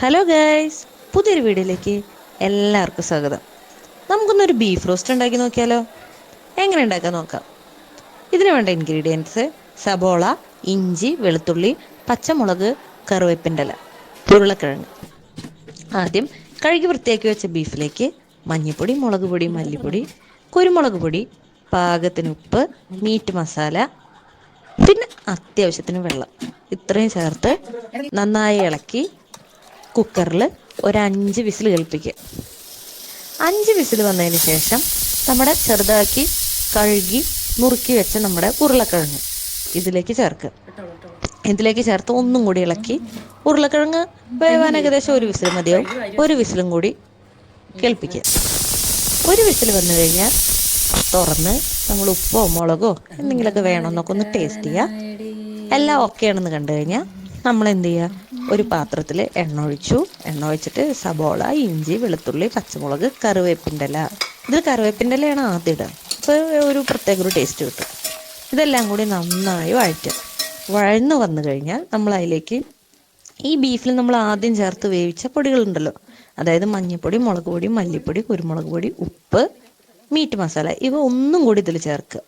Hello guys, പുതിയൊരു വീഡിയോയിലേക്ക് എല്ലാവർക്കും സ്വാഗതം. നമുക്കൊന്നൊരു ബീഫ് റോസ്റ്റ് ഉണ്ടാക്കി നോക്കിയാലോ? എങ്ങനെ ഉണ്ടാക്കാൻ നോക്കാം. ഇതിന് വേണ്ട ഇൻഗ്രീഡിയൻസ്: സബോള, ഇഞ്ചി, വെളുത്തുള്ളി, പച്ചമുളക്, കറിവേപ്പിൻ്റെ ഇല, ഉരുളക്കിഴങ്ങ്. ആദ്യം കഴുകി വൃത്തിയാക്കി വെച്ച ബീഫിലേക്ക് മഞ്ഞൾപ്പൊടി, മുളക് പൊടി, മല്ലിപ്പൊടി, കുരുമുളക് പൊടി, പാകത്തിന് ഉപ്പ്, മീറ്റ് മസാല, പിന്നെ അത്യാവശ്യത്തിന് വെള്ളം, ഇത്രയും ചേർത്ത് നന്നായി ഇളക്കി കുക്കറിൽ ഒരു 5 വിസിൽ കേൾപ്പിക്കുക. 5 വിസിൽ വന്നതിന് ശേഷം നമ്മുടെ ചെറുതാക്കി കഴുകി നുറുക്കി വെച്ച നമ്മുടെ ഉരുളക്കിഴങ്ങ് ഇതിലേക്ക് ചേർക്കുക. ഇതിലേക്ക് ചേർത്ത് ഒന്നും കൂടി ഇളക്കി, ഉരുളക്കിഴങ്ങ് വേവാൻ ഏകദേശം 1 വിസിൽ മതിയാവും. 1 വിസിലും കൂടി കേൾപ്പിക്കുക. 1 വിസിൽ വന്നു കഴിഞ്ഞാൽ തുറന്ന് നമ്മൾ ഉപ്പോ മുളകോ എന്തെങ്കിലുമൊക്കെ വേണമെന്നൊക്കെ ഒന്ന് ടേസ്റ്റ് ചെയ്യുക. എല്ലാം ഓക്കെ ആണെന്ന് കണ്ടു കഴിഞ്ഞാൽ നമ്മൾ എന്ത് ചെയ്യുക, ഒരു പാത്രത്തിൽ എണ്ണ ഒഴിച്ചിട്ട് സബോള, ഇഞ്ചി, വെളുത്തുള്ളി, പച്ചമുളക്, കറിവേപ്പിൻ്റെ ഇല, ഇതിൽ കറിവേപ്പിൻ്റെ ഇലയാണ് ആദ്യം ഇടുക. അപ്പോൾ ഒരു പ്രത്യേക ഒരു ടേസ്റ്റ് കിട്ടും. ഇതെല്ലാം കൂടി നന്നായി വഴന്ന് വന്നു കഴിഞ്ഞാൽ നമ്മൾ അതിലേക്ക് ഈ ബീഫിൽ നമ്മൾ ആദ്യം ചേർത്ത് വേവിച്ച പൊടികളുണ്ടല്ലോ, അതായത് മഞ്ഞൾപ്പൊടി, മുളക് പൊടി, മല്ലിപ്പൊടി, കുരുമുളക് പൊടി, ഉപ്പ്, മീറ്റ് മസാല, ഇവ ഒന്നും കൂടി ഇതിൽ ചേർക്കുക.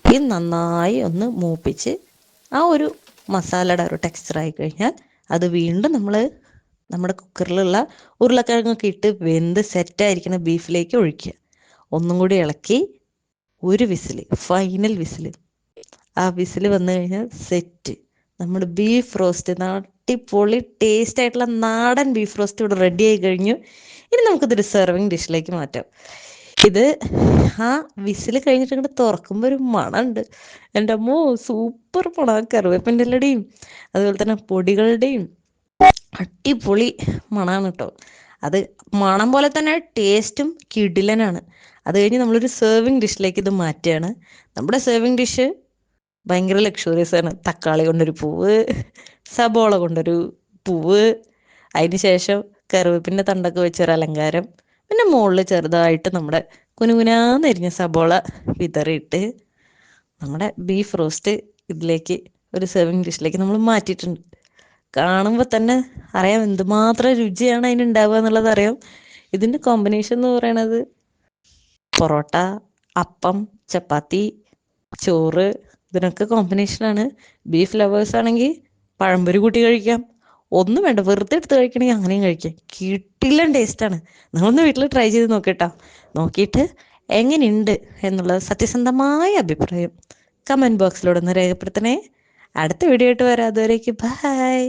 ഇത് നന്നായി ഒന്ന് മൂപ്പിച്ച് ആ ഒരു മസാലയുടെ ഒരു ടെക്സ്ചറായി കഴിഞ്ഞാൽ അത് വീണ്ടും നമ്മുടെ കുക്കറിലുള്ള ഉരുളക്കിഴങ്ങൊക്കെ ഇട്ട് വെന്ത് സെറ്റായിരിക്കുന്ന ബീഫിലേക്ക് ഒഴിക്കുക. ഒന്നും കൂടി ഇളക്കി 1 വിസിൽ, ഫൈനൽ വിസിൽ. ആ വിസിൽ വന്നു കഴിഞ്ഞാൽ സെറ്റ്, നമ്മുടെ ബീഫ് റോസ്റ്റ്, അടിപൊളി ടേസ്റ്റ് ആയിട്ടുള്ള നാടൻ ബീഫ് റോസ്റ്റ് ഇവിടെ റെഡി ആയി കഴിഞ്ഞു. ഇനി നമുക്കിതൊരു സെർവിങ് ഡിഷിലേക്ക് മാറ്റാം. ഇത് ആ വിസിൽ കഴിഞ്ഞിട്ട് ഇങ്ങോട്ട് തുറക്കുമ്പോൾ ഒരു മണമുണ്ട്, എൻ്റെ അമ്മോ, സൂപ്പർ മണം. കറിവേപ്പിൻ്റെ ഇലയുടെയും അതുപോലെ തന്നെ പൊടികളുടെയും അടിപൊളി മണമാണ് കേട്ടോ. അത് മണം പോലെ തന്നെ ടേസ്റ്റും കിടിലനാണ്. അത് കഴിഞ്ഞ് നമ്മളൊരു സെർവിങ് ഡിഷിലേക്ക് ഇത് മാറ്റുകയാണ്. നമ്മുടെ സെർവിങ് ഡിഷ് ഭയങ്കര ലക്ഷറിയസ് ആണ്. തക്കാളി കൊണ്ടൊരു പൂവ്, സബോള കൊണ്ടൊരു പൂവ്, അതിന് ശേഷം കറിവേപ്പിൻ്റെ തണ്ടൊക്കെ വെച്ചൊരു അലങ്കാരം, പിന്നെ മുകളിൽ ചെറുതായിട്ട് നമ്മുടെ കുനുകുനാന്നരിഞ്ഞ സബോള വിതറിയിട്ട് നമ്മുടെ ബീഫ് റോസ്റ്റ് ഇതിലേക്ക് ഒരു സെർവിങ് ഡിഷിലേക്ക് നമ്മൾ മാറ്റിയിട്ടുണ്ട്. കാണുമ്പോൾ തന്നെ അറിയാം എന്തുമാത്രം രുചിയാണ് അതിനുണ്ടാവുക എന്നുള്ളത് അറിയാം. ഇതിൻ്റെ കോമ്പിനേഷൻ എന്ന് പറയണത് പൊറോട്ട, അപ്പം, ചപ്പാത്തി, ചോറ്, ഇതിനൊക്കെ കോമ്പിനേഷനാണ്. ബീഫ് ലവേഴ്സ് ആണെങ്കിൽ പഴംപൊരി കൂട്ടി കഴിക്കാം. ഒന്നും വേണ്ട, വെറുതെ എടുത്ത് കഴിക്കണമെങ്കിൽ അങ്ങനെയും കഴിക്കാം. കിട്ടില്ല ടേസ്റ്റാണ്. നിങ്ങളൊന്ന് വീട്ടിൽ ട്രൈ ചെയ്ത് നോക്കിട്ടോ. നോക്കിയിട്ട് എങ്ങനെയുണ്ട് എന്നുള്ള സത്യസന്ധമായ അഭിപ്രായം കമൻറ്റ് ബോക്സിലൂടെ ഒന്ന് രേഖപ്പെടുത്തണേ. അടുത്ത വീഡിയോ ആയിട്ട് വരാം. അതുവരേക്ക് ബൈ.